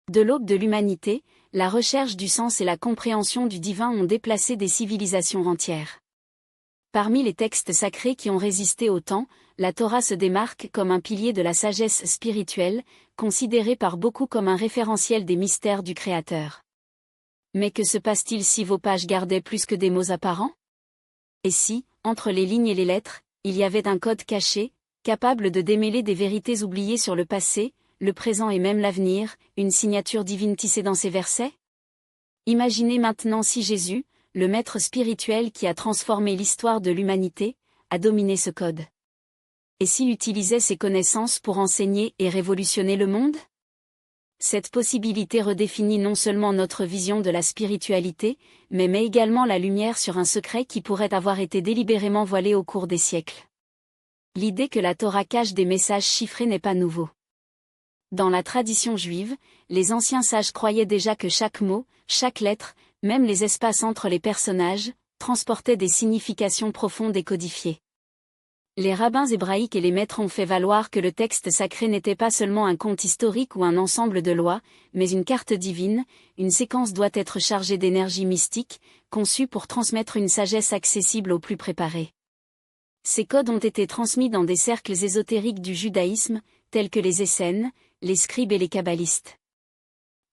De l'aube de l'humanité, la recherche du sens et la compréhension du divin ont déplacé des civilisations entières. Parmi les textes sacrés qui ont résisté au temps, la Torah se démarque comme un pilier de la sagesse spirituelle, considéré par beaucoup comme un référentiel des mystères du Créateur. Mais que se passe-t-il si vos pages gardaient plus que des mots apparents? Et si, entre les lignes et les lettres, il y avait un code caché, capable de démêler des vérités oubliées sur le passé, le présent et même l'avenir, une signature divine tissée dans ces versets? Imaginez maintenant si Jésus, le maître spirituel qui a transformé l'histoire de l'humanité, a dominé ce code. Et s'il utilisait ses connaissances pour enseigner et révolutionner le monde? Cette possibilité redéfinit non seulement notre vision de la spiritualité, mais met également la lumière sur un secret qui pourrait avoir été délibérément voilé au cours des siècles. L'idée que la Torah cache des messages chiffrés n'est pas nouveau. Dans la tradition juive, les anciens sages croyaient déjà que chaque mot, chaque lettre, même les espaces entre les personnages, transportaient des significations profondes et codifiées. Les rabbins hébraïques et les maîtres ont fait valoir que le texte sacré n'était pas seulement un conte historique ou un ensemble de lois, mais une carte divine, une séquence doit être chargée d'énergie mystique, conçue pour transmettre une sagesse accessible aux plus préparés. Ces codes ont été transmis dans des cercles ésotériques du judaïsme, tels que les Essènes, les scribes et les kabbalistes.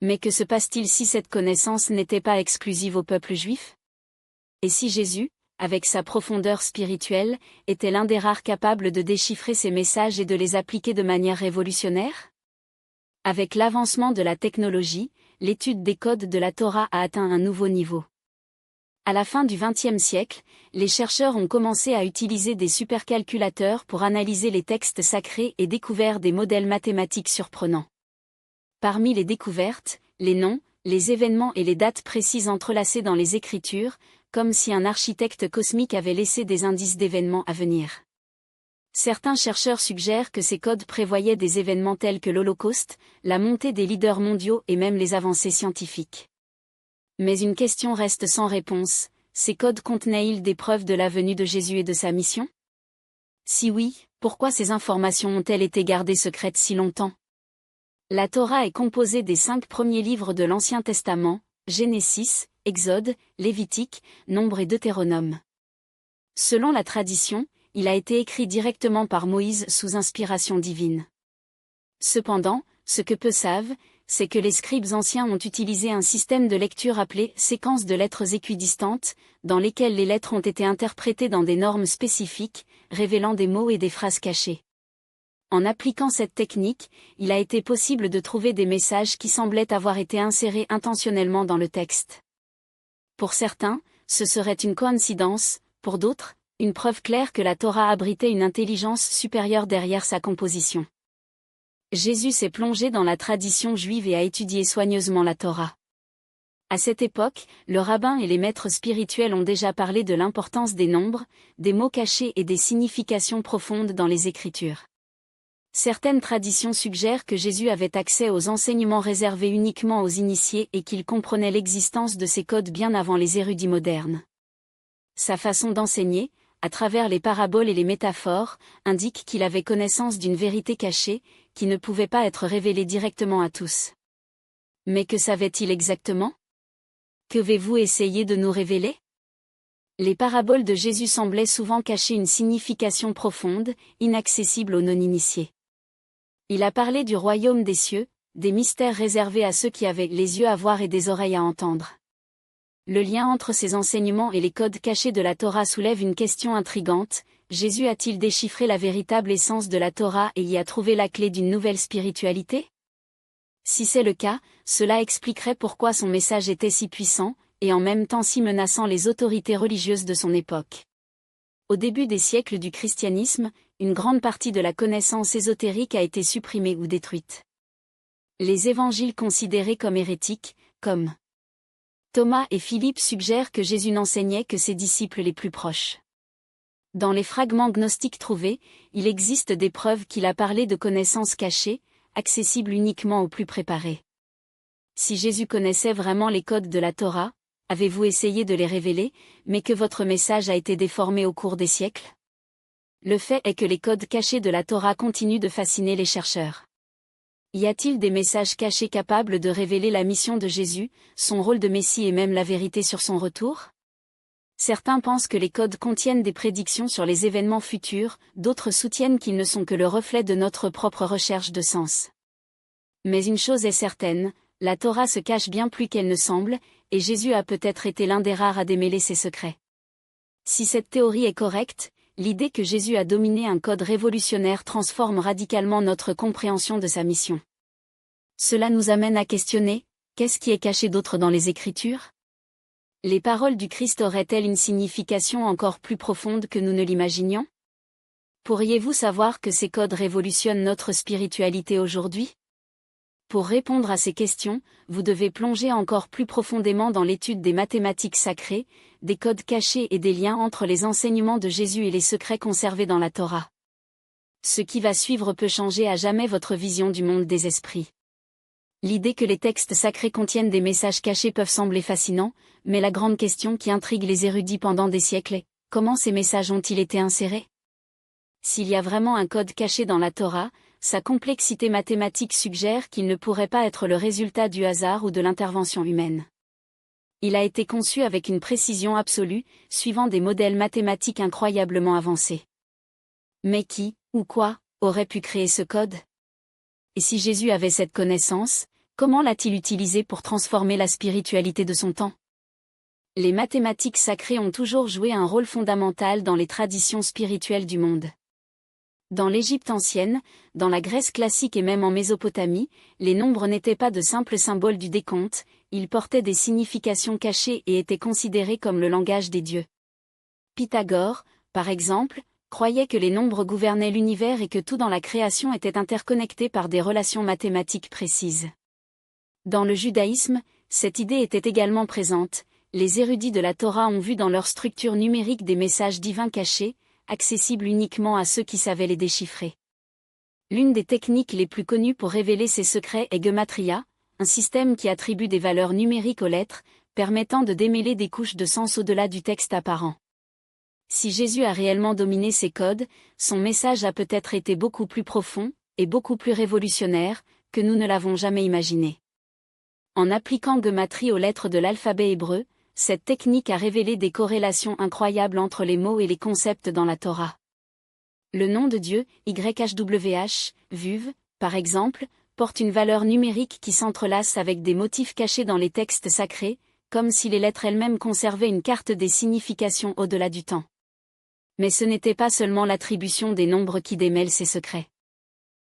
Mais que se passe-t-il si cette connaissance n'était pas exclusive au peuple juif? Et si Jésus, avec sa profondeur spirituelle, était l'un des rares capables de déchiffrer ces messages et de les appliquer de manière révolutionnaire? Avec l'avancement de la technologie, l'étude des codes de la Torah a atteint un nouveau niveau. À la fin du XXe siècle, les chercheurs ont commencé à utiliser des supercalculateurs pour analyser les textes sacrés et découvert des modèles mathématiques surprenants. Parmi les découvertes, les noms, les événements et les dates précises entrelacées dans les Écritures, comme si un architecte cosmique avait laissé des indices d'événements à venir. Certains chercheurs suggèrent que ces codes prévoyaient des événements tels que l'Holocauste, la montée des leaders mondiaux et même les avancées scientifiques. Mais une question reste sans réponse, ces codes contenaient-ils des preuves de la venue de Jésus et de sa mission? Si oui, pourquoi ces informations ont-elles été gardées secrètes si longtemps? La Torah est composée des 5 premiers livres de l'Ancien Testament, Genesis, Exode, Lévitique, Nombre et Deutéronome. Selon la tradition, il a été écrit directement par Moïse sous inspiration divine. Cependant, ce que peu savent, c'est que les scribes anciens ont utilisé un système de lecture appelé « séquence de lettres équidistantes », dans lesquelles les lettres ont été interprétées dans des normes spécifiques, révélant des mots et des phrases cachés. En appliquant cette technique, il a été possible de trouver des messages qui semblaient avoir été insérés intentionnellement dans le texte. Pour certains, ce serait une coïncidence, pour d'autres, une preuve claire que la Torah abritait une intelligence supérieure derrière sa composition. Jésus s'est plongé dans la tradition juive et a étudié soigneusement la Torah. À cette époque, le rabbin et les maîtres spirituels ont déjà parlé de l'importance des nombres, des mots cachés et des significations profondes dans les Écritures. Certaines traditions suggèrent que Jésus avait accès aux enseignements réservés uniquement aux initiés et qu'il comprenait l'existence de ces codes bien avant les érudits modernes. Sa façon d'enseigner, à travers les paraboles et les métaphores, indique qu'il avait connaissance d'une vérité cachée, qui ne pouvait pas être révélée directement à tous. Mais que savait-il exactement? Qu'avez-vous essayé de nous révéler? Les paraboles de Jésus semblaient souvent cacher une signification profonde, inaccessible aux non-initiés. Il a parlé du royaume des cieux, des mystères réservés à ceux qui avaient les yeux à voir et des oreilles à entendre. Le lien entre ces enseignements et les codes cachés de la Torah soulève une question intrigante. Jésus a-t-il déchiffré la véritable essence de la Torah et y a trouvé la clé d'une nouvelle spiritualité? Si c'est le cas, cela expliquerait pourquoi son message était si puissant, et en même temps si menaçant les autorités religieuses de son époque. Au début des siècles du christianisme, une grande partie de la connaissance ésotérique a été supprimée ou détruite. Les évangiles considérés comme hérétiques, comme Thomas et Philippe suggèrent que Jésus n'enseignait que ses disciples les plus proches. Dans les fragments gnostiques trouvés, il existe des preuves qu'il a parlé de connaissances cachées, accessibles uniquement aux plus préparés. Si Jésus connaissait vraiment les codes de la Torah, avez-vous essayé de les révéler, mais que votre message a été déformé au cours des siècles? Le fait est que les codes cachés de la Torah continuent de fasciner les chercheurs. Y a-t-il des messages cachés capables de révéler la mission de Jésus, son rôle de Messie et même la vérité sur son retour? Certains pensent que les codes contiennent des prédictions sur les événements futurs, d'autres soutiennent qu'ils ne sont que le reflet de notre propre recherche de sens. Mais une chose est certaine, la Torah se cache bien plus qu'elle ne semble, et Jésus a peut-être été l'un des rares à démêler ses secrets. Si cette théorie est correcte, l'idée que Jésus a dominé un code révolutionnaire transforme radicalement notre compréhension de sa mission. Cela nous amène à questionner, qu'est-ce qui est caché d'autre dans les Écritures? Les paroles du Christ auraient-elles une signification encore plus profonde que nous ne l'imaginions? Pourriez-vous savoir que ces codes révolutionnent notre spiritualité aujourd'hui? Pour répondre à ces questions, vous devez plonger encore plus profondément dans l'étude des mathématiques sacrées, des codes cachés et des liens entre les enseignements de Jésus et les secrets conservés dans la Torah. Ce qui va suivre peut changer à jamais votre vision du monde des esprits. L'idée que les textes sacrés contiennent des messages cachés peuvent sembler fascinants, mais la grande question qui intrigue les érudits pendant des siècles est, comment ces messages ont-ils été insérés? S'il y a vraiment un code caché dans la Torah, sa complexité mathématique suggère qu'il ne pourrait pas être le résultat du hasard ou de l'intervention humaine. Il a été conçu avec une précision absolue, suivant des modèles mathématiques incroyablement avancés. Mais qui, ou quoi, aurait pu créer ce code? Et si Jésus avait cette connaissance, comment l'a-t-il utilisé pour transformer la spiritualité de son temps? Les mathématiques sacrées ont toujours joué un rôle fondamental dans les traditions spirituelles du monde. Dans l'Égypte ancienne, dans la Grèce classique et même en Mésopotamie, les nombres n'étaient pas de simples symboles du décompte, ils portaient des significations cachées et étaient considérés comme le langage des dieux. Pythagore, par exemple, croyait que les nombres gouvernaient l'univers et que tout dans la création était interconnecté par des relations mathématiques précises. Dans le judaïsme, cette idée était également présente, les érudits de la Torah ont vu dans leur structure numérique des messages divins cachés, accessibles uniquement à ceux qui savaient les déchiffrer. L'une des techniques les plus connues pour révéler ces secrets est Gematria, un système qui attribue des valeurs numériques aux lettres, permettant de démêler des couches de sens au-delà du texte apparent. Si Jésus a réellement dominé ces codes, son message a peut-être été beaucoup plus profond, et beaucoup plus révolutionnaire, que nous ne l'avons jamais imaginé. En appliquant Gematrie aux lettres de l'alphabet hébreu, cette technique a révélé des corrélations incroyables entre les mots et les concepts dans la Torah. Le nom de Dieu, YHWH, Vuv, par exemple, porte une valeur numérique qui s'entrelace avec des motifs cachés dans les textes sacrés, comme si les lettres elles-mêmes conservaient une carte des significations au-delà du temps. Mais ce n'était pas seulement l'attribution des nombres qui démêle ces secrets.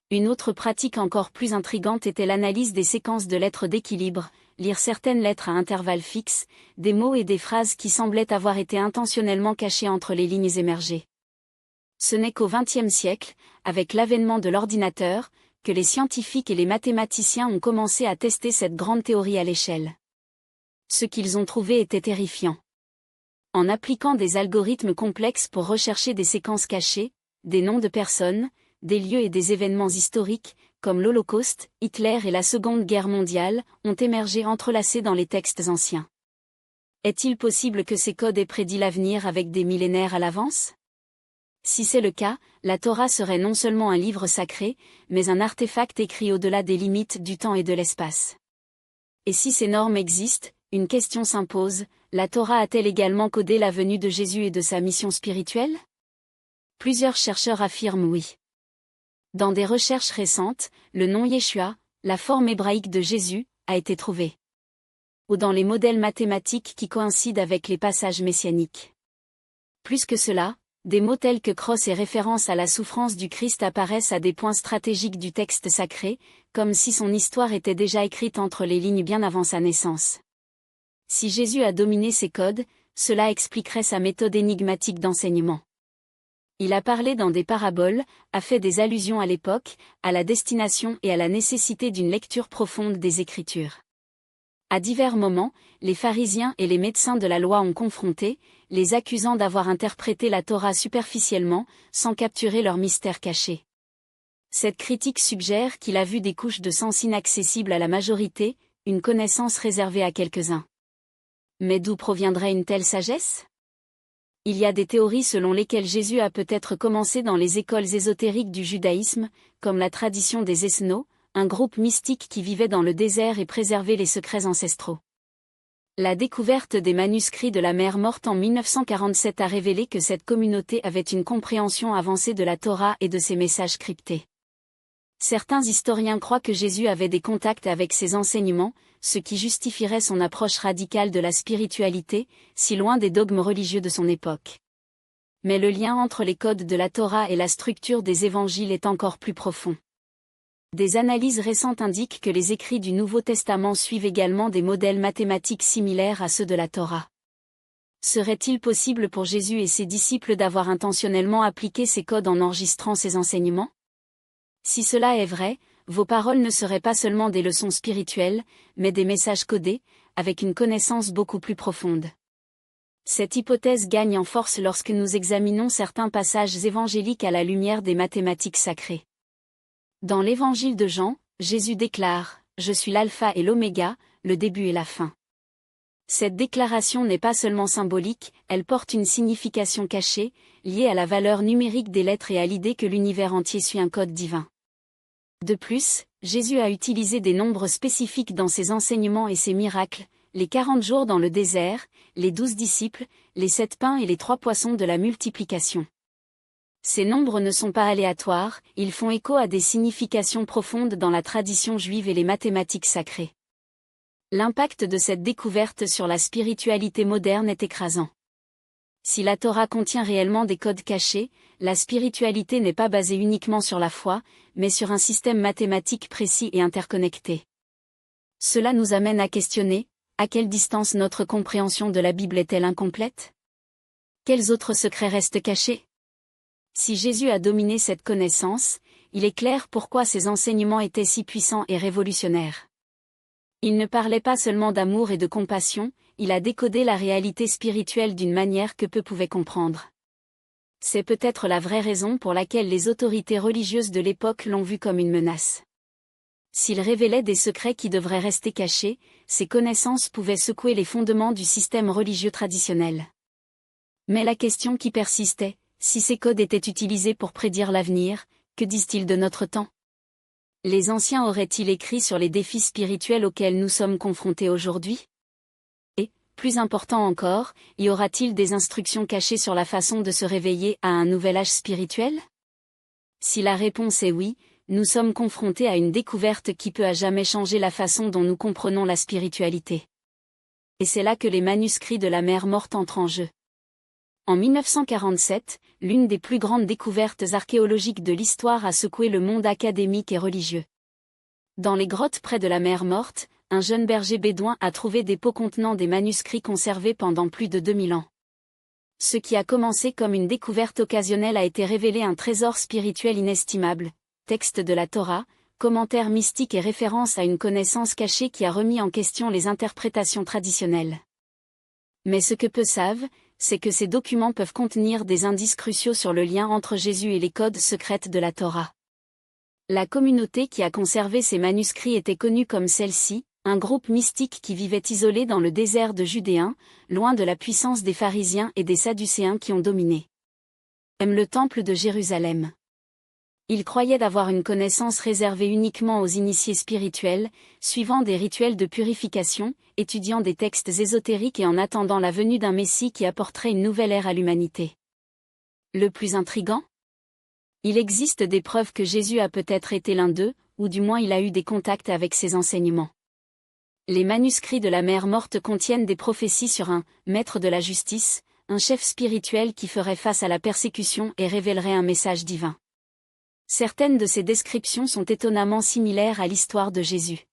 Une autre pratique encore plus intrigante était l'analyse des séquences de lettres d'équilibre, lire certaines lettres à intervalles fixes, des mots et des phrases qui semblaient avoir été intentionnellement cachés entre les lignes émergées. Ce n'est qu'au XXe siècle, avec l'avènement de l'ordinateur, que les scientifiques et les mathématiciens ont commencé à tester cette grande théorie à l'échelle. Ce qu'ils ont trouvé était terrifiant. En appliquant des algorithmes complexes pour rechercher des séquences cachées, des noms de personnes, des lieux et des événements historiques, comme l'Holocauste, Hitler et la Seconde Guerre mondiale, ont émergé entrelacés dans les textes anciens. Est-il possible que ces codes aient prédit l'avenir avec des millénaires à l'avance? Si c'est le cas, la Torah serait non seulement un livre sacré, mais un artefact écrit au-delà des limites du temps et de l'espace. Et si ces normes existent, une question s'impose, la Torah a-t-elle également codé la venue de Jésus et de sa mission spirituelle? Plusieurs chercheurs affirment oui. Dans des recherches récentes, le nom Yeshua, la forme hébraïque de Jésus, a été trouvé. Ou dans les modèles mathématiques qui coïncident avec les passages messianiques. Plus que cela, des mots tels que cross et référence à la souffrance du Christ apparaissent à des points stratégiques du texte sacré, comme si son histoire était déjà écrite entre les lignes bien avant sa naissance. Si Jésus a dominé ces codes, cela expliquerait sa méthode énigmatique d'enseignement. Il a parlé dans des paraboles, a fait des allusions à l'époque, à la destination et à la nécessité d'une lecture profonde des Écritures. À divers moments, les pharisiens et les médecins de la loi ont confronté, les accusant d'avoir interprété la Torah superficiellement, sans capturer leur mystère caché. Cette critique suggère qu'il a vu des couches de sens inaccessibles à la majorité, une connaissance réservée à quelques-uns. Mais d'où proviendrait une telle sagesse? Il y a des théories selon lesquelles Jésus a peut-être commencé dans les écoles ésotériques du judaïsme, comme la tradition des Esno, un groupe mystique qui vivait dans le désert et préservait les secrets ancestraux. La découverte des manuscrits de la Mer Morte en 1947 a révélé que cette communauté avait une compréhension avancée de la Torah et de ses messages cryptés. Certains historiens croient que Jésus avait des contacts avec ses enseignements, ce qui justifierait son approche radicale de la spiritualité, si loin des dogmes religieux de son époque. Mais le lien entre les codes de la Torah et la structure des évangiles est encore plus profond. Des analyses récentes indiquent que les écrits du Nouveau Testament suivent également des modèles mathématiques similaires à ceux de la Torah. Serait-il possible pour Jésus et ses disciples d'avoir intentionnellement appliqué ces codes en enregistrant ses enseignements? Si cela est vrai, vos paroles ne seraient pas seulement des leçons spirituelles, mais des messages codés, avec une connaissance beaucoup plus profonde. Cette hypothèse gagne en force lorsque nous examinons certains passages évangéliques à la lumière des mathématiques sacrées. Dans l'évangile de Jean, Jésus déclare « Je suis l'alpha et l'oméga, le début et la fin ». Cette déclaration n'est pas seulement symbolique, elle porte une signification cachée, liée à la valeur numérique des lettres et à l'idée que l'univers entier suit un code divin. De plus, Jésus a utilisé des nombres spécifiques dans ses enseignements et ses miracles, les 40 jours dans le désert, les 12 disciples, les 7 pains et les 3 poissons de la multiplication. Ces nombres ne sont pas aléatoires, ils font écho à des significations profondes dans la tradition juive et les mathématiques sacrées. L'impact de cette découverte sur la spiritualité moderne est écrasant. Si la Torah contient réellement des codes cachés, la spiritualité n'est pas basée uniquement sur la foi, mais sur un système mathématique précis et interconnecté. Cela nous amène à questionner, à quelle distance notre compréhension de la Bible est-elle incomplète? Quels autres secrets restent cachés? Si Jésus a dominé cette connaissance, il est clair pourquoi ses enseignements étaient si puissants et révolutionnaires. Il ne parlait pas seulement d'amour et de compassion, il a décodé la réalité spirituelle d'une manière que peu pouvaient comprendre. C'est peut-être la vraie raison pour laquelle les autorités religieuses de l'époque l'ont vu comme une menace. S'il révélait des secrets qui devraient rester cachés, ses connaissances pouvaient secouer les fondements du système religieux traditionnel. Mais la question qui persistait, si ces codes étaient utilisés pour prédire l'avenir, que disent-ils de notre temps? Les anciens auraient-ils écrit sur les défis spirituels auxquels nous sommes confrontés aujourd'hui? Et, plus important encore, y aura-t-il des instructions cachées sur la façon de se réveiller à un nouvel âge spirituel? Si la réponse est oui, nous sommes confrontés à une découverte qui peut à jamais changer la façon dont nous comprenons la spiritualité. Et c'est là que les manuscrits de la Mer Morte entrent en jeu. En 1947, l'une des plus grandes découvertes archéologiques de l'histoire a secoué le monde académique et religieux. Dans les grottes près de la Mer Morte, un jeune berger bédouin a trouvé des pots contenant des manuscrits conservés pendant plus de 2000 ans. Ce qui a commencé comme une découverte occasionnelle a été révélé un trésor spirituel inestimable, texte de la Torah, commentaires mystiques et références à une connaissance cachée qui a remis en question les interprétations traditionnelles. Mais ce que peu savent, c'est que ces documents peuvent contenir des indices cruciaux sur le lien entre Jésus et les codes secrets de la Torah. La communauté qui a conservé ces manuscrits était connue comme celle-ci, un groupe mystique qui vivait isolé dans le désert de Judéen, loin de la puissance des pharisiens et des sadducéens qui ont dominé. Aime le temple de Jérusalem. Ils croyaient d'avoir une connaissance réservée uniquement aux initiés spirituels, suivant des rituels de purification, étudiant des textes ésotériques et en attendant la venue d'un Messie qui apporterait une nouvelle ère à l'humanité. Le plus intrigant? Il existe des preuves que Jésus a peut-être été l'un d'eux, ou du moins il a eu des contacts avec ses enseignements. Les manuscrits de la Mer Morte contiennent des prophéties sur un « maître de la justice », un chef spirituel qui ferait face à la persécution et révélerait un message divin. Certaines de ces descriptions sont étonnamment similaires à l'histoire de Jésus.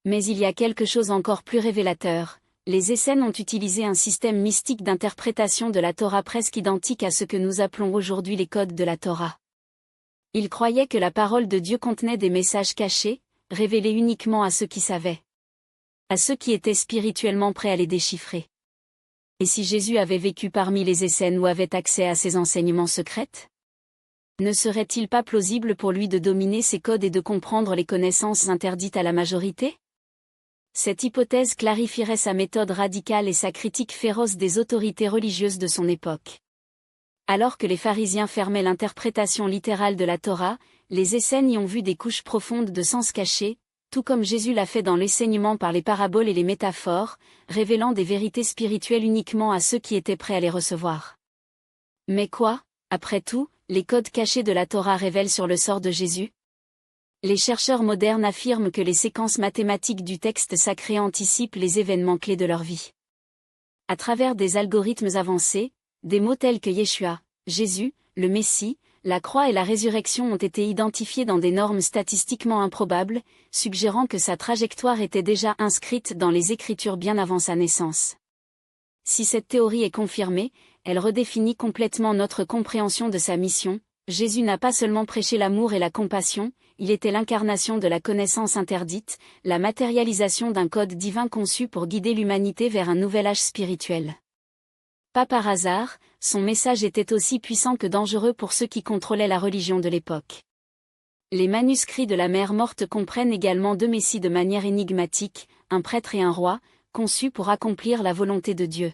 Mais il y a quelque chose encore plus révélateur. Les Essénes ont utilisé un système mystique d'interprétation de la Torah presque identique à ce que nous appelons aujourd'hui les codes de la Torah. Ils croyaient que la parole de Dieu contenait des messages cachés, révélés uniquement à ceux qui savaient. À ceux qui étaient spirituellement prêts à les déchiffrer. Et si Jésus avait vécu parmi les Essénes ou avait accès à ces enseignements secrets? Ne serait-il pas plausible pour lui de dominer ces codes et de comprendre les connaissances interdites à la majorité? Cette hypothèse clarifierait sa méthode radicale et sa critique féroce des autorités religieuses de son époque. Alors que les pharisiens fermaient l'interprétation littérale de la Torah, les essénes y ont vu des couches profondes de sens cachés, tout comme Jésus l'a fait dans l'enseignement par les paraboles et les métaphores, révélant des vérités spirituelles uniquement à ceux qui étaient prêts à les recevoir. Mais quoi, après tout, les codes cachés de la Torah révèlent sur le sort de Jésus? Les chercheurs modernes affirment que les séquences mathématiques du texte sacré anticipent les événements clés de leur vie. À travers des algorithmes avancés, des mots tels que Yeshua, Jésus, le Messie, la croix et la résurrection ont été identifiés dans des normes statistiquement improbables, suggérant que sa trajectoire était déjà inscrite dans les Écritures bien avant sa naissance. Si cette théorie est confirmée, elle redéfinit complètement notre compréhension de sa mission. Jésus n'a pas seulement prêché l'amour et la compassion, il était l'incarnation de la connaissance interdite, la matérialisation d'un code divin conçu pour guider l'humanité vers un nouvel âge spirituel. Pas par hasard, son message était aussi puissant que dangereux pour ceux qui contrôlaient la religion de l'époque. Les manuscrits de la Mère morte comprennent également deux messies de manière énigmatique, un prêtre et un roi, conçus pour accomplir la volonté de Dieu.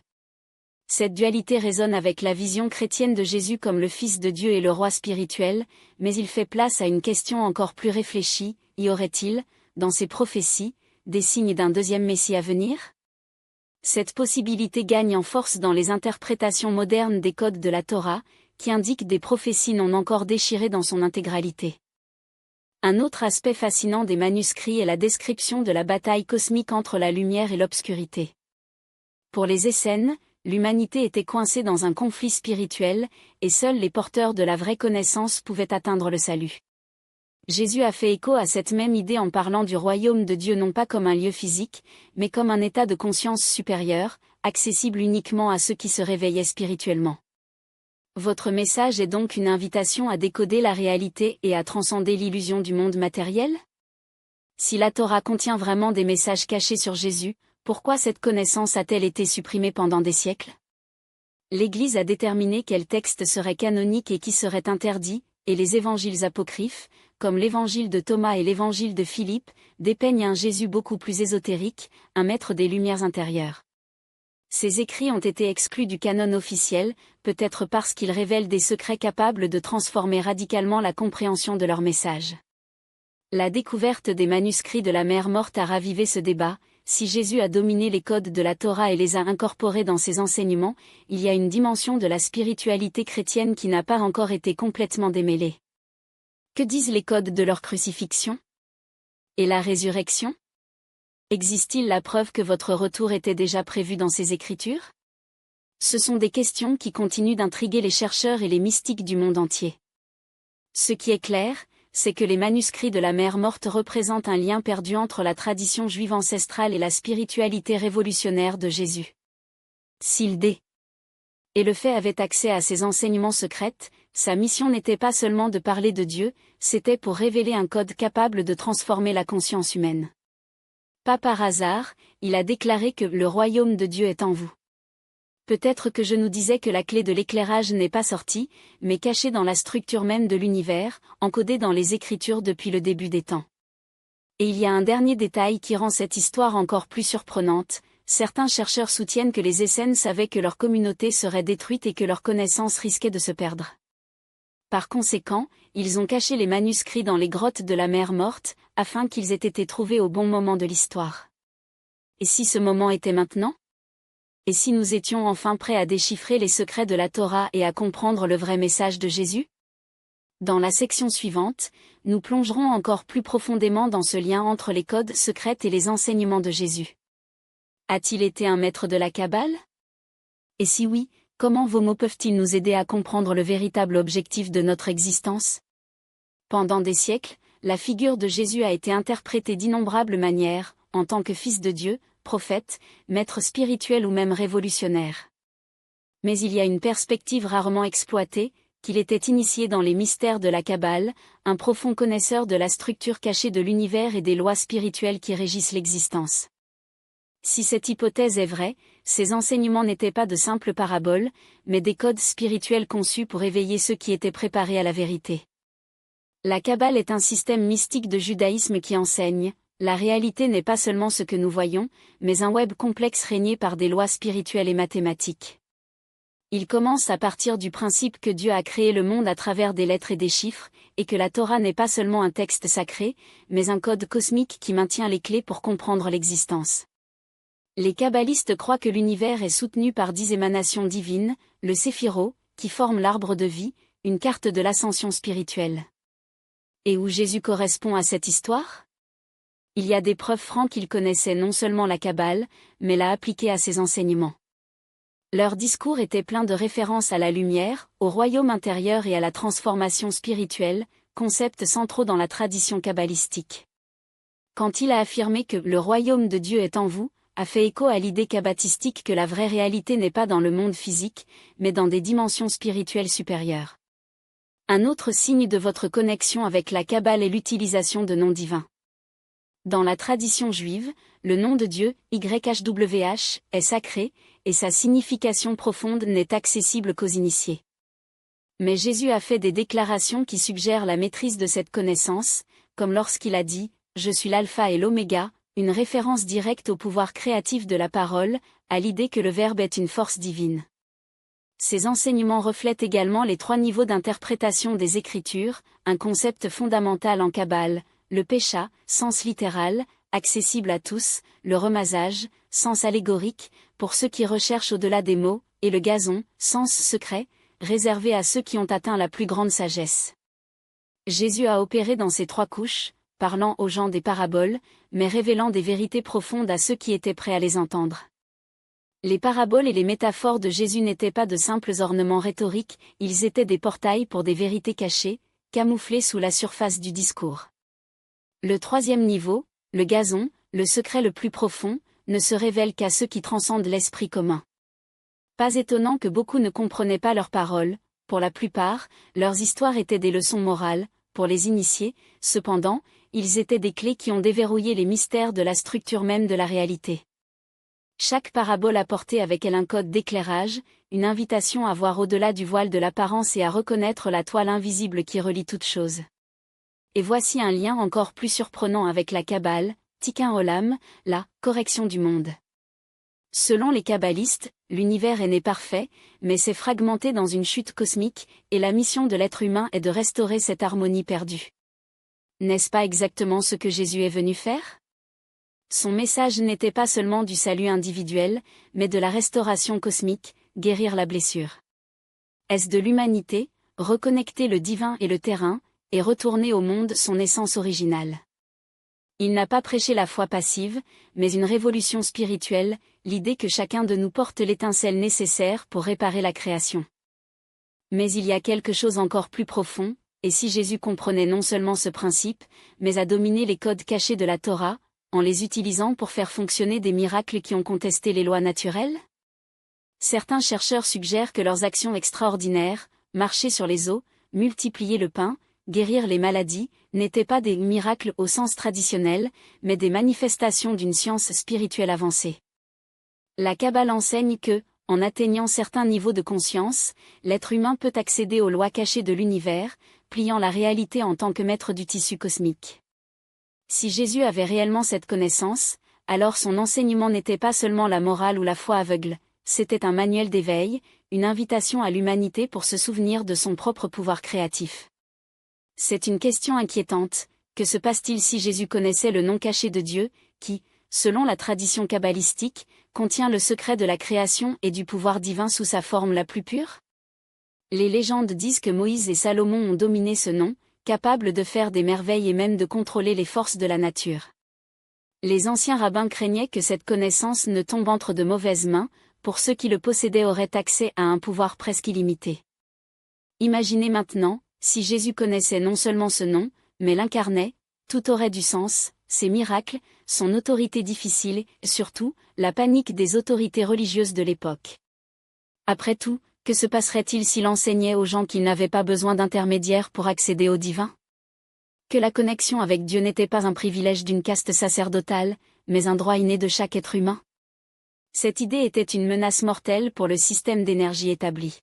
Cette dualité résonne avec la vision chrétienne de Jésus comme le Fils de Dieu et le roi spirituel, mais il fait place à une question encore plus réfléchie, y aurait-il, dans ces prophéties, des signes d'un deuxième Messie à venir? Cette possibilité gagne en force dans les interprétations modernes des codes de la Torah, qui indiquent des prophéties non encore déchirées dans son intégralité. Un autre aspect fascinant des manuscrits est la description de la bataille cosmique entre la lumière et l'obscurité. Pour les Essénes, l'humanité était coincée dans un conflit spirituel, et seuls les porteurs de la vraie connaissance pouvaient atteindre le salut. Jésus a fait écho à cette même idée en parlant du royaume de Dieu non pas comme un lieu physique, mais comme un état de conscience supérieur, accessible uniquement à ceux qui se réveillaient spirituellement. Votre message est donc une invitation à décoder la réalité et à transcender l'illusion du monde matériel? Si la Torah contient vraiment des messages cachés sur Jésus, pourquoi cette connaissance a-t-elle été supprimée pendant des siècles? L'Église a déterminé quels textes seraient canoniques et qui seraient interdits, et les évangiles apocryphes, comme l'évangile de Thomas et l'évangile de Philippe, dépeignent un Jésus beaucoup plus ésotérique, un maître des lumières intérieures. Ces écrits ont été exclus du canon officiel, peut-être parce qu'ils révèlent des secrets capables de transformer radicalement la compréhension de leur message. La découverte des manuscrits de la Mère morte a ravivé ce débat. Si Jésus a dominé les codes de la Torah et les a incorporés dans ses enseignements, il y a une dimension de la spiritualité chrétienne qui n'a pas encore été complètement démêlée. Que disent les codes de leur crucifixion? Et la résurrection? Existe-t-il la preuve que votre retour était déjà prévu dans ces Écritures? Ce sont des questions qui continuent d'intriguer les chercheurs et les mystiques du monde entier. Ce qui est clair, c'est que les manuscrits de la Mère morte représentent un lien perdu entre la tradition juive ancestrale et la spiritualité révolutionnaire de Jésus. S'il d. et le fait avait accès à ses enseignements secrets, sa mission n'était pas seulement de parler de Dieu, c'était pour révéler un code capable de transformer la conscience humaine. Pas par hasard, il a déclaré que le royaume de Dieu est en vous. Peut-être que je nous disais que la clé de l'éclairage n'est pas sortie, mais cachée dans la structure même de l'univers, encodée dans les Écritures depuis le début des temps. Et il y a un dernier détail qui rend cette histoire encore plus surprenante. Certains chercheurs soutiennent que les Essénes savaient que leur communauté serait détruite et que leur connaissance risquait de se perdre. Par conséquent, ils ont caché les manuscrits dans les grottes de la Mère morte, afin qu'ils aient été trouvés au bon moment de l'histoire. Et si ce moment était maintenant? Et si nous étions enfin prêts à déchiffrer les secrets de la Torah et à comprendre le vrai message de Jésus? Dans la section suivante, nous plongerons encore plus profondément dans ce lien entre les codes secrets et les enseignements de Jésus. A-t-il été un maître de la Kabbale? Et si oui, comment vos mots peuvent-ils nous aider à comprendre le véritable objectif de notre existence? Pendant des siècles, la figure de Jésus a été interprétée d'innombrables manières, en tant que fils de Dieu, prophète, maître spirituel ou même révolutionnaire. Mais il y a une perspective rarement exploitée, qu'il était initié dans les mystères de la Kabbale, un profond connaisseur de la structure cachée de l'univers et des lois spirituelles qui régissent l'existence. Si cette hypothèse est vraie, ces enseignements n'étaient pas de simples paraboles, mais des codes spirituels conçus pour éveiller ceux qui étaient préparés à la vérité. La Kabbale est un système mystique de judaïsme qui enseigne: la réalité n'est pas seulement ce que nous voyons, mais un web complexe régné par des lois spirituelles et mathématiques. Il commence à partir du principe que Dieu a créé le monde à travers des lettres et des chiffres, et que la Torah n'est pas seulement un texte sacré, mais un code cosmique qui maintient les clés pour comprendre l'existence. Les kabbalistes croient que l'univers est soutenu par 10 émanations divines, le séphiro, qui forme l'arbre de vie, une carte de l'ascension spirituelle. Et où Jésus correspond à cette histoire? Il y a des preuves franches qu'il connaissait non seulement la Kabbale, mais l'a appliquée à ses enseignements. Leur discours était plein de références à la lumière, au royaume intérieur et à la transformation spirituelle, concepts centraux dans la tradition kabbalistique. Quand il a affirmé que « le royaume de Dieu est en vous », a fait écho à l'idée kabbalistique que la vraie réalité n'est pas dans le monde physique, mais dans des dimensions spirituelles supérieures. Un autre signe de votre connexion avec la Kabbale est l'utilisation de noms divins. Dans la tradition juive, le nom de Dieu, YHWH, est sacré, et sa signification profonde n'est accessible qu'aux initiés. Mais Jésus a fait des déclarations qui suggèrent la maîtrise de cette connaissance, comme lorsqu'il a dit « Je suis l'alpha et l'oméga », une référence directe au pouvoir créatif de la parole, à l'idée que le Verbe est une force divine. Ces enseignements reflètent également les 3 niveaux d'interprétation des Écritures, un concept fondamental en Kabbale, le pécha, sens littéral, accessible à tous, le remazage, sens allégorique, pour ceux qui recherchent au-delà des mots, et le gazon, sens secret, réservé à ceux qui ont atteint la plus grande sagesse. Jésus a opéré dans ces 3 couches, parlant aux gens des paraboles, mais révélant des vérités profondes à ceux qui étaient prêts à les entendre. Les paraboles et les métaphores de Jésus n'étaient pas de simples ornements rhétoriques, ils étaient des portails pour des vérités cachées, camouflées sous la surface du discours. Le 3e niveau, le gazon, le secret le plus profond, ne se révèle qu'à ceux qui transcendent l'esprit commun. Pas étonnant que beaucoup ne comprenaient pas leurs paroles, pour la plupart, leurs histoires étaient des leçons morales, pour les initiés, cependant, ils étaient des clés qui ont déverrouillé les mystères de la structure même de la réalité. Chaque parabole apportait avec elle un code d'éclairage, une invitation à voir au-delà du voile de l'apparence et à reconnaître la toile invisible qui relie toutes choses. Et voici un lien encore plus surprenant avec la Kabbale, Tikkun Olam, la correction du monde. Selon les kabbalistes, l'univers est né parfait, mais s'est fragmenté dans une chute cosmique, et la mission de l'être humain est de restaurer cette harmonie perdue. N'est-ce pas exactement ce que Jésus est venu faire? Son message n'était pas seulement du salut individuel, mais de la restauration cosmique, guérir la blessure. Est-ce de l'humanité, reconnecter le divin et le terrain, et retourner au monde son essence originale? Il n'a pas prêché la foi passive, mais une révolution spirituelle, l'idée que chacun de nous porte l'étincelle nécessaire pour réparer la création. Mais il y a quelque chose encore plus profond, et si Jésus comprenait non seulement ce principe, mais a dominé les codes cachés de la Torah, en les utilisant pour faire fonctionner des miracles qui ont contesté les lois naturelles? Certains chercheurs suggèrent que leurs actions extraordinaires, marcher sur les eaux, multiplier le pain, guérir les maladies, n'étaient pas des miracles au sens traditionnel, mais des manifestations d'une science spirituelle avancée. La Kabbale enseigne que, en atteignant certains niveaux de conscience, l'être humain peut accéder aux lois cachées de l'univers, pliant la réalité en tant que maître du tissu cosmique. Si Jésus avait réellement cette connaissance, alors son enseignement n'était pas seulement la morale ou la foi aveugle, c'était un manuel d'éveil, une invitation à l'humanité pour se souvenir de son propre pouvoir créatif. C'est une question inquiétante, que se passe-t-il si Jésus connaissait le nom caché de Dieu, qui, selon la tradition kabbalistique, contient le secret de la création et du pouvoir divin sous sa forme la plus pure? Les légendes disent que Moïse et Salomon ont dominé ce nom, capables de faire des merveilles et même de contrôler les forces de la nature. Les anciens rabbins craignaient que cette connaissance ne tombe entre de mauvaises mains, pour ceux qui le possédaient auraient accès à un pouvoir presque illimité. Imaginez maintenant, si Jésus connaissait non seulement ce nom, mais l'incarnait, tout aurait du sens, ses miracles, son autorité difficile, et surtout, la panique des autorités religieuses de l'époque. Après tout, que se passerait-il s'il enseignait aux gens qu'ils n'avaient pas besoin d'intermédiaires pour accéder au divin? Que la connexion avec Dieu n'était pas un privilège d'une caste sacerdotale, mais un droit inné de chaque être humain? Cette idée était une menace mortelle pour le système d'énergie établi.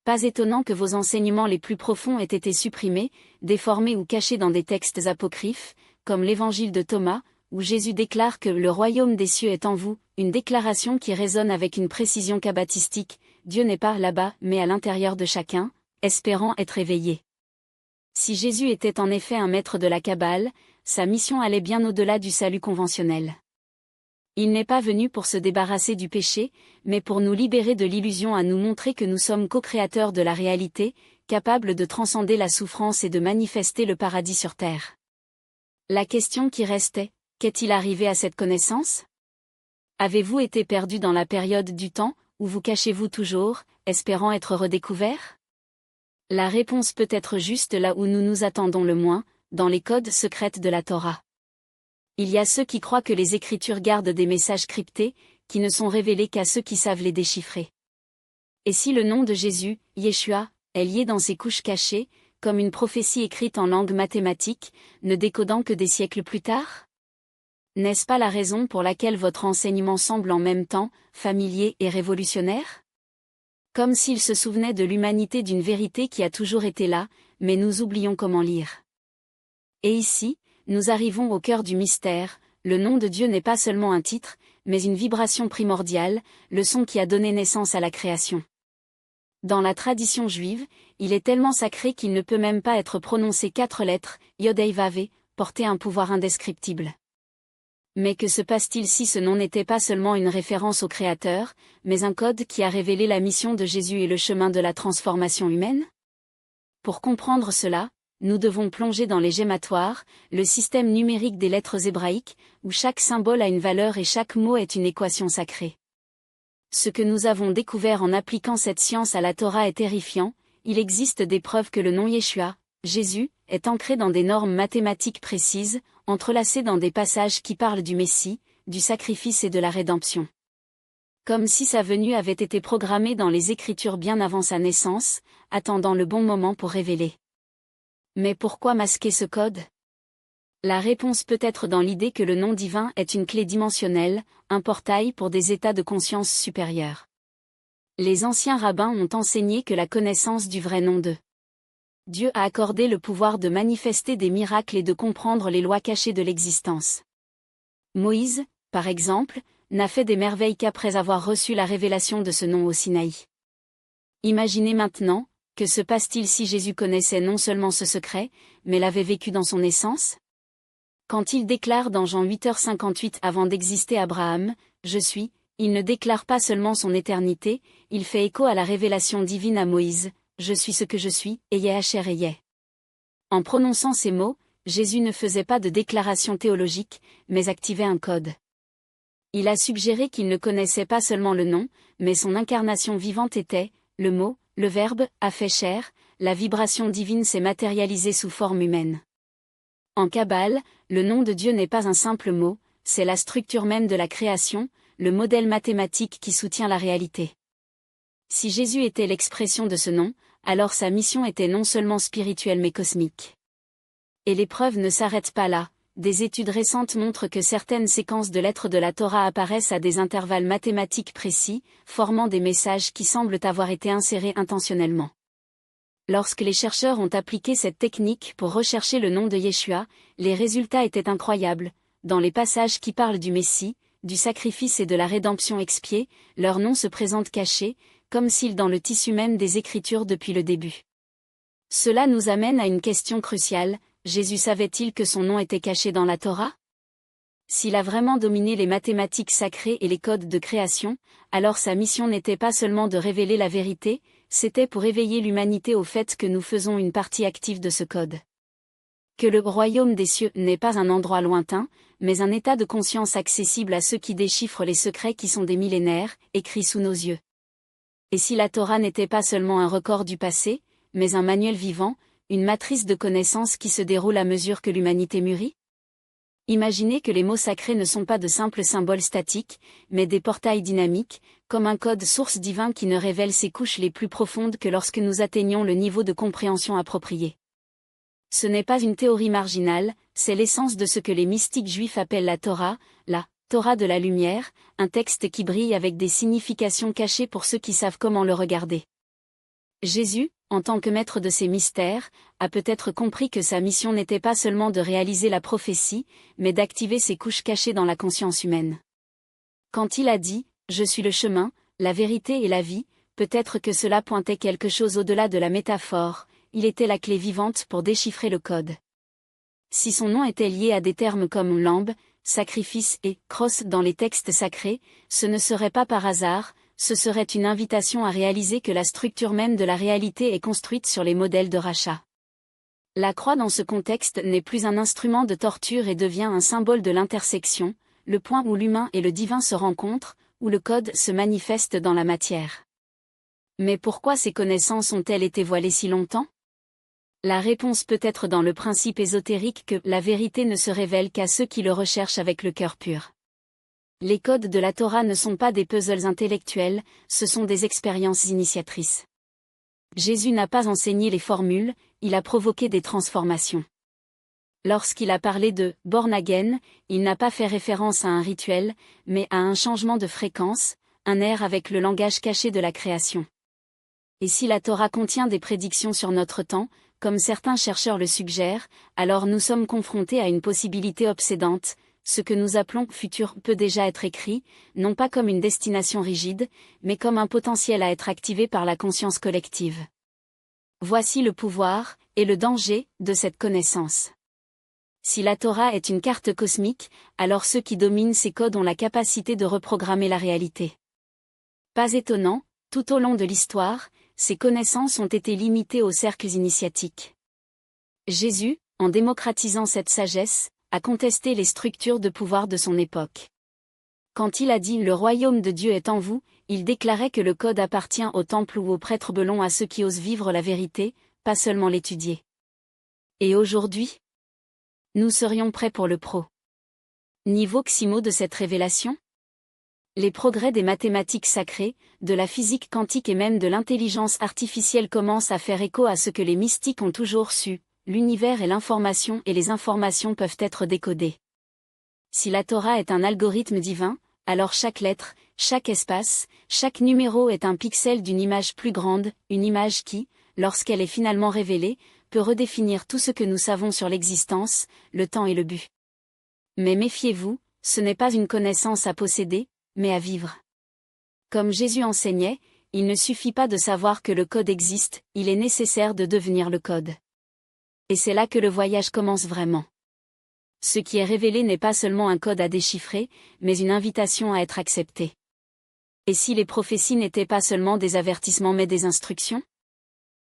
Pas étonnant que vos enseignements les plus profonds aient été supprimés, déformés ou cachés dans des textes apocryphes, comme l'évangile de Thomas, où Jésus déclare que le royaume des cieux est en vous, une déclaration qui résonne avec une précision kabbalistique, Dieu n'est pas là-bas mais à l'intérieur de chacun, espérant être éveillé. Si Jésus était en effet un maître de la Kabbale, sa mission allait bien au-delà du salut conventionnel. Il n'est pas venu pour se débarrasser du péché, mais pour nous libérer de l'illusion, à nous montrer que nous sommes co-créateurs de la réalité, capables de transcender la souffrance et de manifester le paradis sur terre. La question qui restait, qu'est-il arrivé à cette connaissance? Avez-vous été perdu dans la période du temps, où vous cachez-vous toujours, espérant être redécouvert? La réponse peut être juste là où nous nous attendons le moins, dans les codes secrets de la Torah. Il y a ceux qui croient que les Écritures gardent des messages cryptés, qui ne sont révélés qu'à ceux qui savent les déchiffrer. Et si le nom de Jésus, Yeshua, est lié dans ces couches cachées, comme une prophétie écrite en langue mathématique, ne décodant que des siècles plus tard? N'est-ce pas la raison pour laquelle votre enseignement semble en même temps familier et révolutionnaire? Comme s'il se souvenait de l'humanité d'une vérité qui a toujours été là, mais nous oublions comment lire. Et ici, nous arrivons au cœur du mystère, le nom de Dieu n'est pas seulement un titre, mais une vibration primordiale, le son qui a donné naissance à la création. Dans la tradition juive, il est tellement sacré qu'il ne peut même pas être prononcé 4 lettres, Yod Hei Vav He, porter un pouvoir indescriptible. Mais que se passe-t-il si ce nom n'était pas seulement une référence au Créateur, mais un code qui a révélé la mission de Jésus et le chemin de la transformation humaine? Pour comprendre cela, nous devons plonger dans les gématoires, le système numérique des lettres hébraïques, où chaque symbole a une valeur et chaque mot est une équation sacrée. Ce que nous avons découvert en appliquant cette science à la Torah est terrifiant. Il existe des preuves que le nom Yeshua, Jésus, est ancré dans des normes mathématiques précises, entrelacées dans des passages qui parlent du Messie, du sacrifice et de la rédemption. Comme si sa venue avait été programmée dans les Écritures bien avant sa naissance, attendant le bon moment pour révéler. Mais pourquoi masquer ce code? La réponse peut être dans l'idée que le nom divin est une clé dimensionnelle, un portail pour des états de conscience supérieurs. Les anciens rabbins ont enseigné que la connaissance du vrai nom de Dieu a accordé le pouvoir de manifester des miracles et de comprendre les lois cachées de l'existence. Moïse, par exemple, n'a fait des merveilles qu'après avoir reçu la révélation de ce nom au Sinaï. Imaginez maintenant, que se passe-t-il si Jésus connaissait non seulement ce secret, mais l'avait vécu dans son essence? Quand il déclare dans Jean 8h58 avant d'exister Abraham, « Je suis », il ne déclare pas seulement son éternité, il fait écho à la révélation divine à Moïse, « Je suis ce que je suis, Eyeh Asher Eyeh ». En prononçant ces mots, Jésus ne faisait pas de déclaration théologique, mais activait un code. Il a suggéré qu'il ne connaissait pas seulement le nom, mais son incarnation vivante était, le mot, le verbe, a fait chair, la vibration divine s'est matérialisée sous forme humaine. En Kabbale, le nom de Dieu n'est pas un simple mot, c'est la structure même de la création, le modèle mathématique qui soutient la réalité. Si Jésus était l'expression de ce nom, alors sa mission était non seulement spirituelle mais cosmique. Et l'épreuve ne s'arrête pas là, des études récentes montrent que certaines séquences de lettres de la Torah apparaissent à des intervalles mathématiques précis, formant des messages qui semblent avoir été insérés intentionnellement. Lorsque les chercheurs ont appliqué cette technique pour rechercher le nom de Yeshua, les résultats étaient incroyables. Dans les passages qui parlent du Messie, du sacrifice et de la rédemption expiée, leur nom se présente caché, comme s'il dans le tissu même des Écritures depuis le début. Cela nous amène à une question cruciale, Jésus savait-il que son nom était caché dans la Torah? S'il a vraiment dominé les mathématiques sacrées et les codes de création, alors sa mission n'était pas seulement de révéler la vérité, c'était pour éveiller l'humanité au fait que nous faisons une partie active de ce code. Que le royaume des cieux n'est pas un endroit lointain, mais un état de conscience accessible à ceux qui déchiffrent les secrets qui sont des millénaires, écrits sous nos yeux. Et si la Torah n'était pas seulement un record du passé, mais un manuel vivant, une matrice de connaissances qui se déroule à mesure que l'humanité mûrit? Imaginez que les mots sacrés ne sont pas de simples symboles statiques, mais des portails dynamiques, comme un code source divin qui ne révèle ses couches les plus profondes que lorsque nous atteignons le niveau de compréhension approprié. Ce n'est pas une théorie marginale, c'est l'essence de ce que les mystiques juifs appellent la Torah de la lumière, un texte qui brille avec des significations cachées pour ceux qui savent comment le regarder. Jésus, en tant que maître de ces mystères, a peut-être compris que sa mission n'était pas seulement de réaliser la prophétie, mais d'activer ces couches cachées dans la conscience humaine. Quand il a dit « Je suis le chemin, la vérité et la vie », peut-être que cela pointait quelque chose au-delà de la métaphore, il était la clé vivante pour déchiffrer le code. Si son nom était lié à des termes comme lambe, sacrifice et cross dans les textes sacrés, ce ne serait pas par hasard, ce serait une invitation à réaliser que la structure même de la réalité est construite sur les modèles de rachat. La croix dans ce contexte n'est plus un instrument de torture et devient un symbole de l'intersection, le point où l'humain et le divin se rencontrent, où le code se manifeste dans la matière. Mais pourquoi ces connaissances ont-elles été voilées si longtemps ? La réponse peut être dans le principe ésotérique que la vérité ne se révèle qu'à ceux qui le recherchent avec le cœur pur. Les codes de la Torah ne sont pas des puzzles intellectuels, ce sont des expériences initiatrices. Jésus n'a pas enseigné les formules, il a provoqué des transformations. Lorsqu'il a parlé de « born again », il n'a pas fait référence à un rituel, mais à un changement de fréquence, un air avec le langage caché de la création. Et si la Torah contient des prédictions sur notre temps, comme certains chercheurs le suggèrent, alors nous sommes confrontés à une possibilité obsédante, ce que nous appelons « futur » peut déjà être écrit, non pas comme une destination rigide, mais comme un potentiel à être activé par la conscience collective. Voici le pouvoir, et le danger, de cette connaissance. Si la Torah est une carte cosmique, alors ceux qui dominent ces codes ont la capacité de reprogrammer la réalité. Pas étonnant, tout au long de l'histoire, ces connaissances ont été limitées aux cercles initiatiques. Jésus, en démocratisant cette sagesse, a contesté les structures de pouvoir de son époque. Quand il a dit « Le royaume de Dieu est en vous », il déclarait que le code appartient au temple ou aux prêtres belons à ceux qui osent vivre la vérité, pas seulement l'étudier. Et aujourd'hui ? Nous serions prêts pour le niveau ximo de cette révélation ? Les progrès des mathématiques sacrées, de la physique quantique et même de l'intelligence artificielle commencent à faire écho à ce que les mystiques ont toujours su, l'univers est l'information et les informations peuvent être décodées. Si la Torah est un algorithme divin, alors chaque lettre, chaque espace, chaque numéro est un pixel d'une image plus grande, une image qui, lorsqu'elle est finalement révélée, peut redéfinir tout ce que nous savons sur l'existence, le temps et le but. Mais méfiez-vous, ce n'est pas une connaissance à posséder, mais à vivre. Comme Jésus enseignait, il ne suffit pas de savoir que le code existe, il est nécessaire de devenir le code. Et c'est là que le voyage commence vraiment. Ce qui est révélé n'est pas seulement un code à déchiffrer, mais une invitation à être accepté. Et si les prophéties n'étaient pas seulement des avertissements mais des instructions ?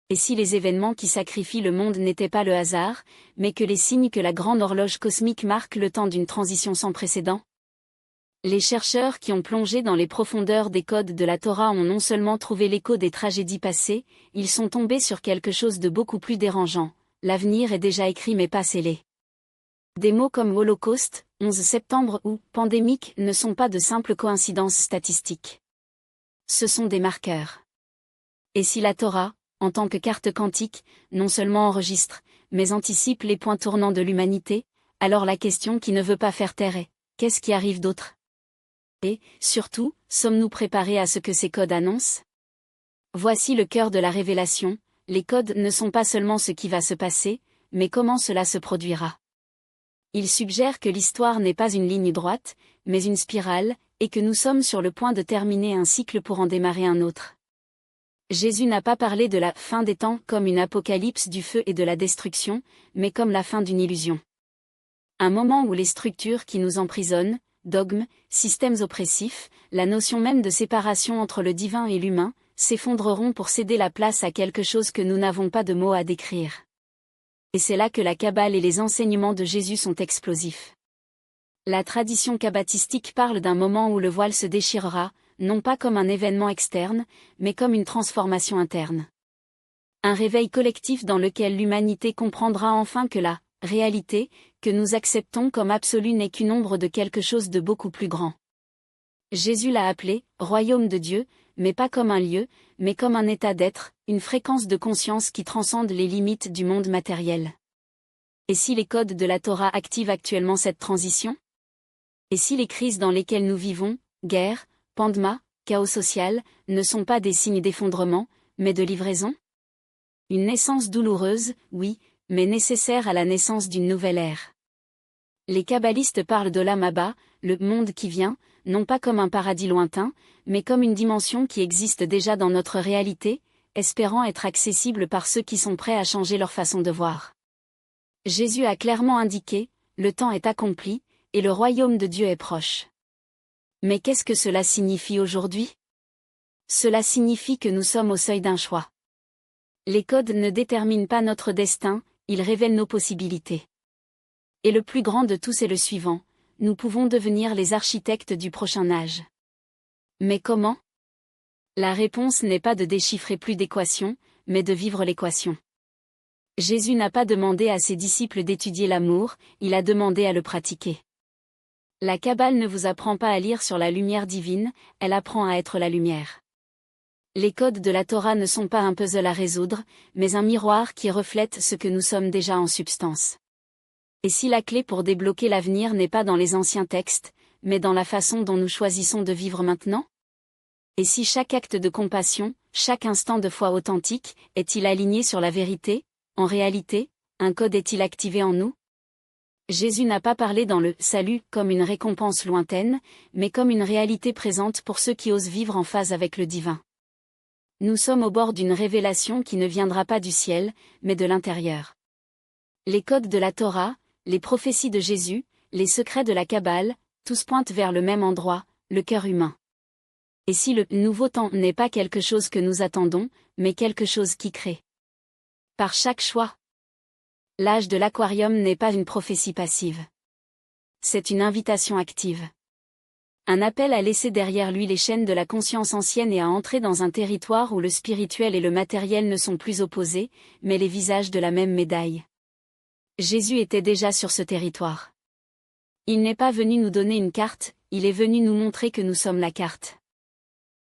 Et si les événements qui sacrifient le monde n'étaient pas le hasard, mais que les signes que la grande horloge cosmique marque le temps d'une transition sans précédent ? Les chercheurs qui ont plongé dans les profondeurs des codes de la Torah ont non seulement trouvé l'écho des tragédies passées, ils sont tombés sur quelque chose de beaucoup plus dérangeant. L'avenir est déjà écrit mais pas scellé. Des mots comme Holocauste, 11 septembre ou pandémique ne sont pas de simples coïncidences statistiques. Ce sont des marqueurs. Et si la Torah, en tant que carte quantique, non seulement enregistre, mais anticipe les points tournants de l'humanité, alors la question qui ne veut pas faire taire est, qu'est-ce qui arrive d'autre ? Et, surtout, sommes-nous préparés à ce que ces codes annoncent ? Voici le cœur de la révélation, les codes ne sont pas seulement ce qui va se passer, mais comment cela se produira. Ils suggèrent que l'histoire n'est pas une ligne droite, mais une spirale, et que nous sommes sur le point de terminer un cycle pour en démarrer un autre. Jésus n'a pas parlé de la fin des temps comme une apocalypse du feu et de la destruction, mais comme la fin d'une illusion. Un moment où les structures qui nous emprisonnent, dogmes, systèmes oppressifs, la notion même de séparation entre le divin et l'humain, s'effondreront pour céder la place à quelque chose que nous n'avons pas de mots à décrire. Et c'est là que la Kabbale et les enseignements de Jésus sont explosifs. La tradition kabbatistique parle d'un moment où le voile se déchirera, non pas comme un événement externe, mais comme une transformation interne. Un réveil collectif dans lequel l'humanité comprendra enfin que la réalité, que nous acceptons comme absolue n'est qu'une ombre de quelque chose de beaucoup plus grand. Jésus l'a appelé « royaume de Dieu », mais pas comme un lieu, mais comme un état d'être, une fréquence de conscience qui transcende les limites du monde matériel. Et si les codes de la Torah activent actuellement cette transition ? Et si les crises dans lesquelles nous vivons, guerre, pandémie, chaos social, ne sont pas des signes d'effondrement, mais de livraison ? Une naissance douloureuse, oui, mais nécessaire à la naissance d'une nouvelle ère. Les kabbalistes parlent d'Olam Haba, le monde qui vient, non pas comme un paradis lointain, mais comme une dimension qui existe déjà dans notre réalité, espérant être accessible par ceux qui sont prêts à changer leur façon de voir. Jésus a clairement indiqué, le temps est accompli, et le royaume de Dieu est proche. Mais qu'est-ce que cela signifie aujourd'hui? Cela signifie que nous sommes au seuil d'un choix. Les codes ne déterminent pas notre destin, ils révèlent nos possibilités. Et le plus grand de tous est le suivant, nous pouvons devenir les architectes du prochain âge. Mais comment? La réponse n'est pas de déchiffrer plus d'équations, mais de vivre l'équation. Jésus n'a pas demandé à ses disciples d'étudier l'amour, il a demandé à le pratiquer. La Kabbale ne vous apprend pas à lire sur la lumière divine, elle apprend à être la lumière. Les codes de la Torah ne sont pas un puzzle à résoudre, mais un miroir qui reflète ce que nous sommes déjà en substance. Et si la clé pour débloquer l'avenir n'est pas dans les anciens textes, mais dans la façon dont nous choisissons de vivre maintenant? Et si chaque acte de compassion, chaque instant de foi authentique, est-il aligné sur la vérité? En réalité, un code est-il activé en nous? Jésus n'a pas parlé dans le « salut » comme une récompense lointaine, mais comme une réalité présente pour ceux qui osent vivre en phase avec le divin. Nous sommes au bord d'une révélation qui ne viendra pas du ciel, mais de l'intérieur. Les codes de la Torah, les prophéties de Jésus, les secrets de la Kabbale, tous pointent vers le même endroit, le cœur humain. Et si le nouveau temps n'est pas quelque chose que nous attendons, mais quelque chose qui crée? Par chaque choix. L'âge de l'aquarium n'est pas une prophétie passive. C'est une invitation active. Un appel à laisser derrière lui les chaînes de la conscience ancienne et à entrer dans un territoire où le spirituel et le matériel ne sont plus opposés, mais les visages de la même médaille. Jésus était déjà sur ce territoire. Il n'est pas venu nous donner une carte, il est venu nous montrer que nous sommes la carte.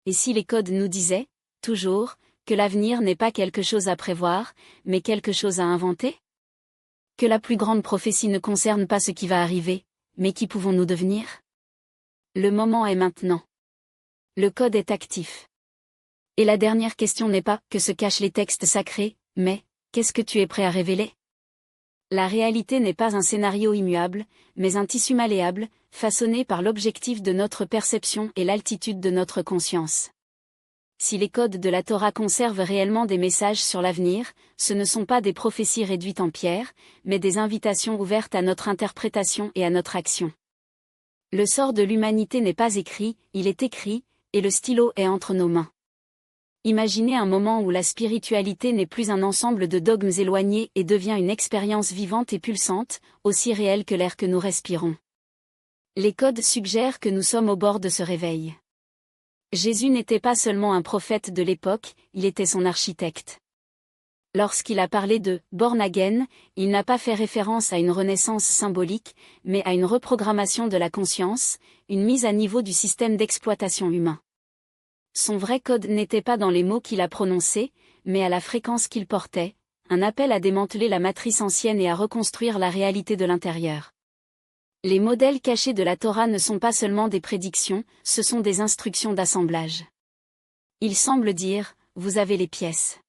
Et si les codes nous disaient, toujours, que l'avenir n'est pas quelque chose à prévoir, mais quelque chose à inventer? Que la plus grande prophétie ne concerne pas ce qui va arriver, mais qui pouvons-nous devenir? Le moment est maintenant. Le code est actif. Et la dernière question n'est pas « que se cachent les textes sacrés », mais « qu'est-ce que tu es prêt à révéler ?» La réalité n'est pas un scénario immuable, mais un tissu malléable, façonné par l'objectif de notre perception et l'altitude de notre conscience. Si les codes de la Torah conservent réellement des messages sur l'avenir, ce ne sont pas des prophéties réduites en pierre, mais des invitations ouvertes à notre interprétation et à notre action. Le sort de l'humanité n'est pas écrit, il est écrit, et le stylo est entre nos mains. Imaginez un moment où la spiritualité n'est plus un ensemble de dogmes éloignés et devient une expérience vivante et pulsante, aussi réelle que l'air que nous respirons. Les codes suggèrent que nous sommes au bord de ce réveil. Jésus n'était pas seulement un prophète de l'époque, il était son architecte. Lorsqu'il a parlé de « born again », il n'a pas fait référence à une renaissance symbolique, mais à une reprogrammation de la conscience, une mise à niveau du système d'exploitation humain. Son vrai code n'était pas dans les mots qu'il a prononcés, mais à la fréquence qu'il portait, un appel à démanteler la matrice ancienne et à reconstruire la réalité de l'intérieur. Les modèles cachés de la Torah ne sont pas seulement des prédictions, ce sont des instructions d'assemblage. Il semble dire, vous avez les pièces.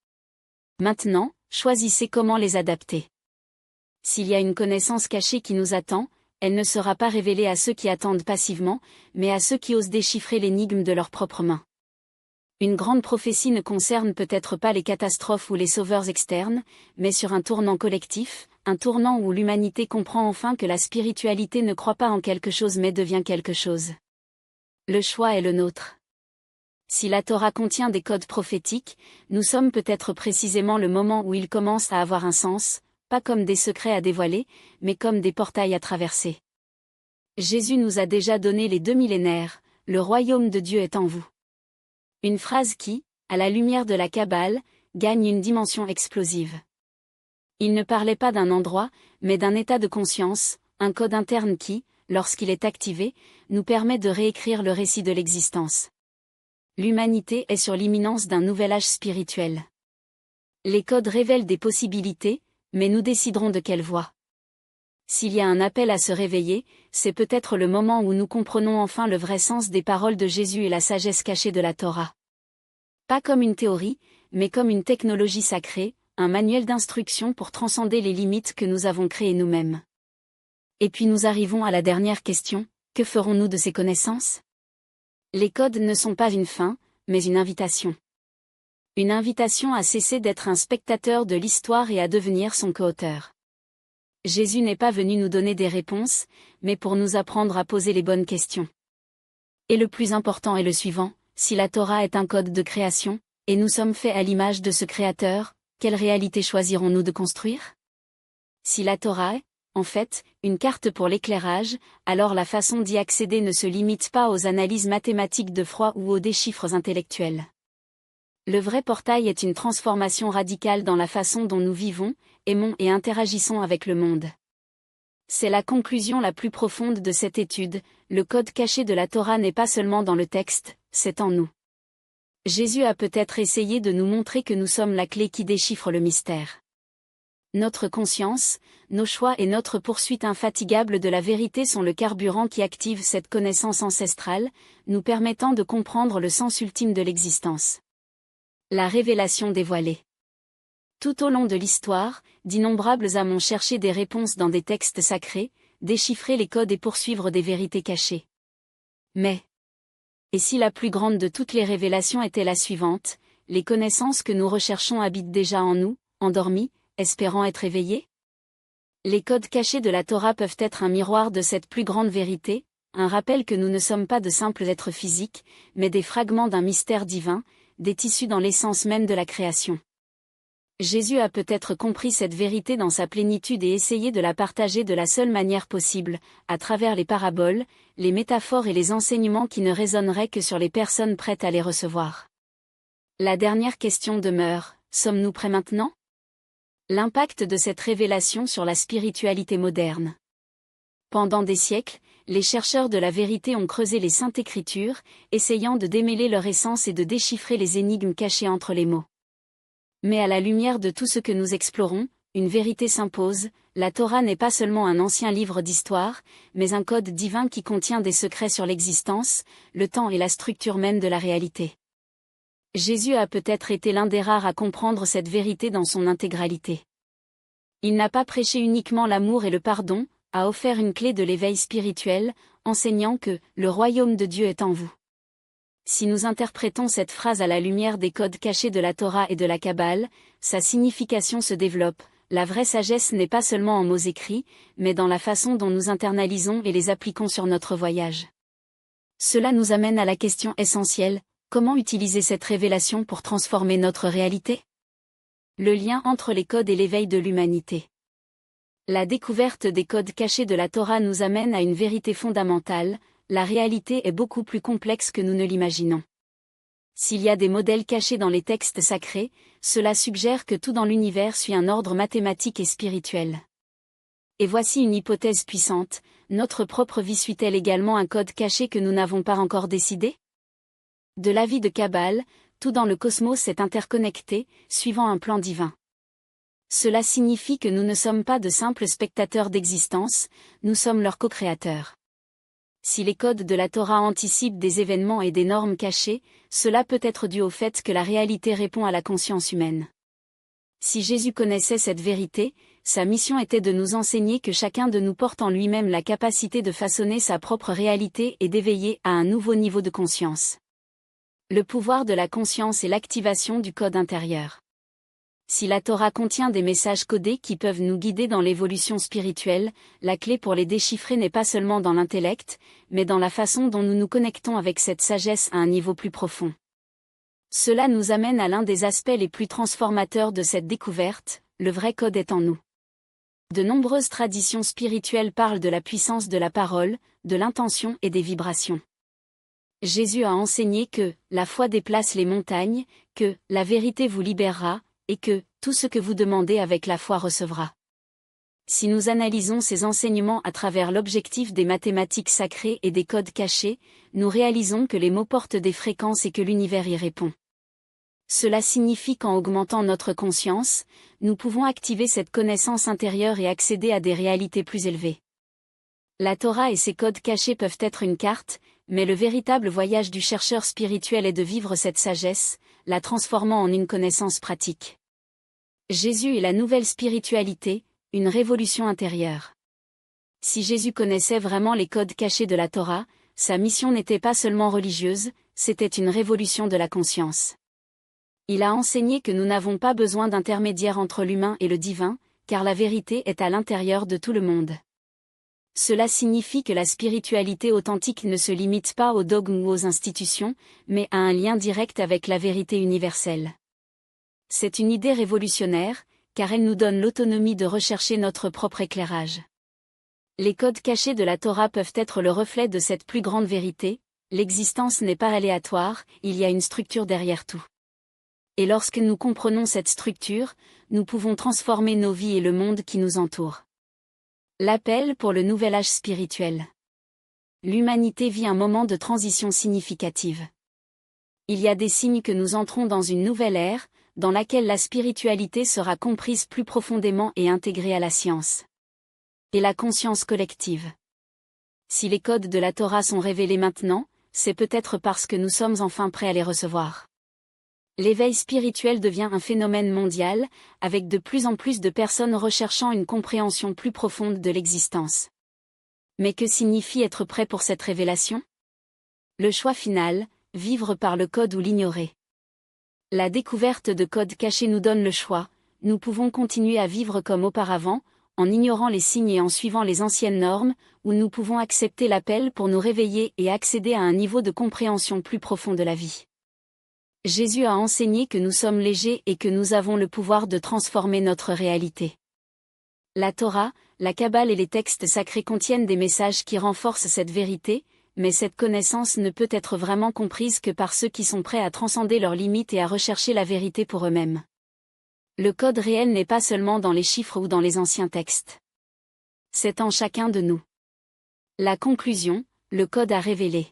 Maintenant, choisissez comment les adapter. S'il y a une connaissance cachée qui nous attend, elle ne sera pas révélée à ceux qui attendent passivement, mais à ceux qui osent déchiffrer l'énigme de leurs propres mains. Une grande prophétie ne concerne peut-être pas les catastrophes ou les sauveurs externes, mais sur un tournant collectif, un tournant où l'humanité comprend enfin que la spiritualité ne croit pas en quelque chose mais devient quelque chose. Le choix est le nôtre. Si la Torah contient des codes prophétiques, nous sommes peut-être précisément le moment où ils commencent à avoir un sens, pas comme des secrets à dévoiler, mais comme des portails à traverser. Jésus nous a déjà donné les 2 millénaires, le royaume de Dieu est en vous. Une phrase qui, à la lumière de la Kabbale, gagne une dimension explosive. Il ne parlait pas d'un endroit, mais d'un état de conscience, un code interne qui, lorsqu'il est activé, nous permet de réécrire le récit de l'existence. L'humanité est sur l'imminence d'un nouvel âge spirituel. Les codes révèlent des possibilités, mais nous déciderons de quelle voie. S'il y a un appel à se réveiller, c'est peut-être le moment où nous comprenons enfin le vrai sens des paroles de Jésus et la sagesse cachée de la Torah. Pas comme une théorie, mais comme une technologie sacrée, un manuel d'instruction pour transcender les limites que nous avons créées nous-mêmes. Et puis nous arrivons à la dernière question, que ferons-nous de ces connaissances ? Les codes ne sont pas une fin, mais une invitation. Une invitation à cesser d'être un spectateur de l'histoire et à devenir son co-auteur. Jésus n'est pas venu nous donner des réponses, mais pour nous apprendre à poser les bonnes questions. Et le plus important est le suivant, si la Torah est un code de création, et nous sommes faits à l'image de ce Créateur, quelle réalité choisirons-nous de construire? Si la Torah est, en fait, une carte pour l'éclairage, alors la façon d'y accéder ne se limite pas aux analyses mathématiques de froid ou aux déchiffres intellectuels. Le vrai portail est une transformation radicale dans la façon dont nous vivons, aimons et interagissons avec le monde. C'est la conclusion la plus profonde de cette étude, le code caché de la Torah n'est pas seulement dans le texte, c'est en nous. Jésus a peut-être essayé de nous montrer que nous sommes la clé qui déchiffre le mystère. Notre conscience, nos choix et notre poursuite infatigable de la vérité sont le carburant qui active cette connaissance ancestrale, nous permettant de comprendre le sens ultime de l'existence. La révélation dévoilée. Tout au long de l'histoire, d'innombrables âmes ont cherché des réponses dans des textes sacrés, déchiffrer les codes et poursuivre des vérités cachées. Mais, et si la plus grande de toutes les révélations était la suivante, les connaissances que nous recherchons habitent déjà en nous, endormis, espérant être éveillés? Les codes cachés de la Torah peuvent être un miroir de cette plus grande vérité, un rappel que nous ne sommes pas de simples êtres physiques, mais des fragments d'un mystère divin, des tissus dans l'essence même de la création. Jésus a peut-être compris cette vérité dans sa plénitude et essayé de la partager de la seule manière possible, à travers les paraboles, les métaphores et les enseignements qui ne résonneraient que sur les personnes prêtes à les recevoir. La dernière question demeure, sommes-nous prêts maintenant? L'impact de cette révélation sur la spiritualité moderne. Pendant des siècles, les chercheurs de la vérité ont creusé les saintes écritures, essayant de démêler leur essence et de déchiffrer les énigmes cachées entre les mots. Mais à la lumière de tout ce que nous explorons, une vérité s'impose, la Torah n'est pas seulement un ancien livre d'histoire, mais un code divin qui contient des secrets sur l'existence, le temps et la structure même de la réalité. Jésus a peut-être été l'un des rares à comprendre cette vérité dans son intégralité. Il n'a pas prêché uniquement l'amour et le pardon, a offert une clé de l'éveil spirituel, enseignant que « le royaume de Dieu est en vous ». Si nous interprétons cette phrase à la lumière des codes cachés de la Torah et de la Kabbale, sa signification se développe. La vraie sagesse n'est pas seulement en mots écrits, mais dans la façon dont nous internalisons et les appliquons sur notre voyage. Cela nous amène à la question essentielle, comment utiliser cette révélation pour transformer notre réalité? Le lien entre les codes et l'éveil de l'humanité. La découverte des codes cachés de la Torah nous amène à une vérité fondamentale, la réalité est beaucoup plus complexe que nous ne l'imaginons. S'il y a des modèles cachés dans les textes sacrés, cela suggère que tout dans l'univers suit un ordre mathématique et spirituel. Et voici une hypothèse puissante, notre propre vie suit-elle également un code caché que nous n'avons pas encore décidé? De l'avis de Kabbale, tout dans le cosmos est interconnecté, suivant un plan divin. Cela signifie que nous ne sommes pas de simples spectateurs d'existence, nous sommes leurs co-créateurs. Si les codes de la Torah anticipent des événements et des normes cachées, cela peut être dû au fait que la réalité répond à la conscience humaine. Si Jésus connaissait cette vérité, sa mission était de nous enseigner que chacun de nous porte en lui-même la capacité de façonner sa propre réalité et d'éveiller à un nouveau niveau de conscience. Le pouvoir de la conscience et l'activation du code intérieur. Si la Torah contient des messages codés qui peuvent nous guider dans l'évolution spirituelle, la clé pour les déchiffrer n'est pas seulement dans l'intellect, mais dans la façon dont nous nous connectons avec cette sagesse à un niveau plus profond. Cela nous amène à l'un des aspects les plus transformateurs de cette découverte, le vrai code est en nous. De nombreuses traditions spirituelles parlent de la puissance de la parole, de l'intention et des vibrations. Jésus a enseigné que la foi déplace les montagnes, que la vérité vous libérera, et que tout ce que vous demandez avec la foi recevra. Si nous analysons ces enseignements à travers l'objectif des mathématiques sacrées et des codes cachés, nous réalisons que les mots portent des fréquences et que l'univers y répond. Cela signifie qu'en augmentant notre conscience, nous pouvons activer cette connaissance intérieure et accéder à des réalités plus élevées. La Torah et ses codes cachés peuvent être une carte, mais le véritable voyage du chercheur spirituel est de vivre cette sagesse, la transformant en une connaissance pratique. Jésus est la nouvelle spiritualité, une révolution intérieure. Si Jésus connaissait vraiment les codes cachés de la Torah, sa mission n'était pas seulement religieuse, c'était une révolution de la conscience. Il a enseigné que nous n'avons pas besoin d'intermédiaire entre l'humain et le divin, car la vérité est à l'intérieur de tout le monde. Cela signifie que la spiritualité authentique ne se limite pas aux dogmes ou aux institutions, mais à un lien direct avec la vérité universelle. C'est une idée révolutionnaire, car elle nous donne l'autonomie de rechercher notre propre éclairage. Les codes cachés de la Torah peuvent être le reflet de cette plus grande vérité: l'existence n'est pas aléatoire, il y a une structure derrière tout. Et lorsque nous comprenons cette structure, nous pouvons transformer nos vies et le monde qui nous entoure. L'appel pour le nouvel âge spirituel. L'humanité vit un moment de transition significative. Il y a des signes que nous entrons dans une nouvelle ère, dans laquelle la spiritualité sera comprise plus profondément et intégrée à la science et la conscience collective. Si les codes de la Torah sont révélés maintenant, c'est peut-être parce que nous sommes enfin prêts à les recevoir. L'éveil spirituel devient un phénomène mondial, avec de plus en plus de personnes recherchant une compréhension plus profonde de l'existence. Mais que signifie être prêt pour cette révélation? Le choix final, vivre par le code ou l'ignorer. La découverte de codes cachés nous donne le choix: nous pouvons continuer à vivre comme auparavant, en ignorant les signes et en suivant les anciennes normes, ou nous pouvons accepter l'appel pour nous réveiller et accéder à un niveau de compréhension plus profond de la vie. Jésus a enseigné que nous sommes légers et que nous avons le pouvoir de transformer notre réalité. La Torah, la Kabbale et les textes sacrés contiennent des messages qui renforcent cette vérité, mais cette connaissance ne peut être vraiment comprise que par ceux qui sont prêts à transcender leurs limites et à rechercher la vérité pour eux-mêmes. Le code réel n'est pas seulement dans les chiffres ou dans les anciens textes. C'est en chacun de nous. La conclusion, le code a révélé.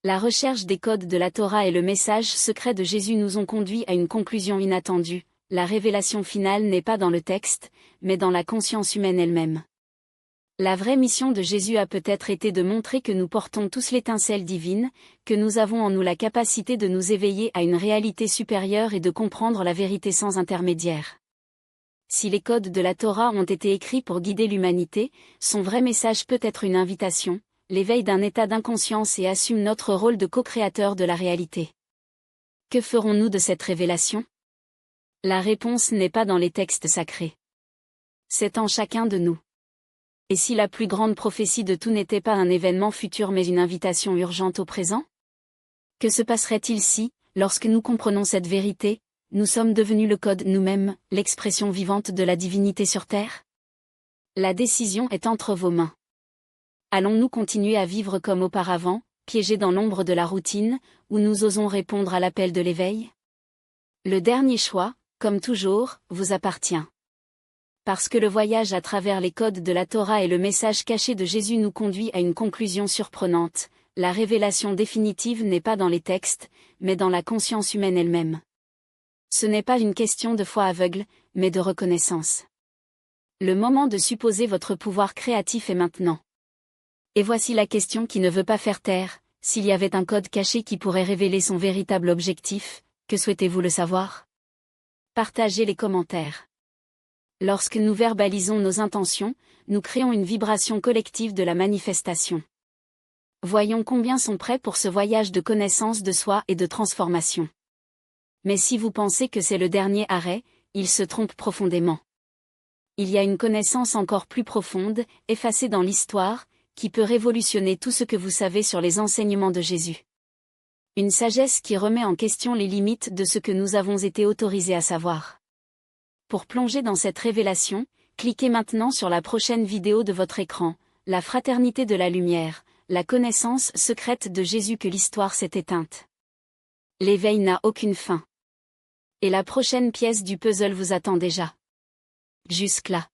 La recherche des codes de la Torah et le message secret de Jésus nous ont conduit à une conclusion inattendue: la révélation finale n'est pas dans le texte, mais dans la conscience humaine elle-même. La vraie mission de Jésus a peut-être été de montrer que nous portons tous l'étincelle divine, que nous avons en nous la capacité de nous éveiller à une réalité supérieure et de comprendre la vérité sans intermédiaire. Si les codes de la Torah ont été écrits pour guider l'humanité, son vrai message peut être une invitation, l'éveil d'un état d'inconscience, et assume notre rôle de co-créateur de la réalité. Que ferons-nous de cette révélation? La réponse n'est pas dans les textes sacrés. C'est en chacun de nous. Et si la plus grande prophétie de tout n'était pas un événement futur mais une invitation urgente au présent? Que se passerait-il si, lorsque nous comprenons cette vérité, nous sommes devenus le code nous-mêmes, l'expression vivante de la divinité sur terre? La décision est entre vos mains. Allons-nous continuer à vivre comme auparavant, piégés dans l'ombre de la routine, ou nous osons répondre à l'appel de l'éveil? Le dernier choix, comme toujours, vous appartient. Parce que le voyage à travers les codes de la Torah et le message caché de Jésus nous conduit à une conclusion surprenante: la révélation définitive n'est pas dans les textes, mais dans la conscience humaine elle-même. Ce n'est pas une question de foi aveugle, mais de reconnaissance. Le moment de supposer votre pouvoir créatif est maintenant. Et voici la question qui ne veut pas faire taire: s'il y avait un code caché qui pourrait révéler son véritable objectif, que souhaitez-vous le savoir? Partagez les commentaires. Lorsque nous verbalisons nos intentions, nous créons une vibration collective de la manifestation. Voyons combien sont prêts pour ce voyage de connaissance de soi et de transformation. Mais si vous pensez que c'est le dernier arrêt, ils se trompent profondément. Il y a une connaissance encore plus profonde, effacée dans l'histoire, qui peut révolutionner tout ce que vous savez sur les enseignements de Jésus. Une sagesse qui remet en question les limites de ce que nous avons été autorisés à savoir. Pour plonger dans cette révélation, cliquez maintenant sur la prochaine vidéo de votre écran: la fraternité de la lumière, la connaissance secrète de Jésus que l'histoire s'est éteinte. L'éveil n'a aucune fin. Et la prochaine pièce du puzzle vous attend déjà. Jusque-là.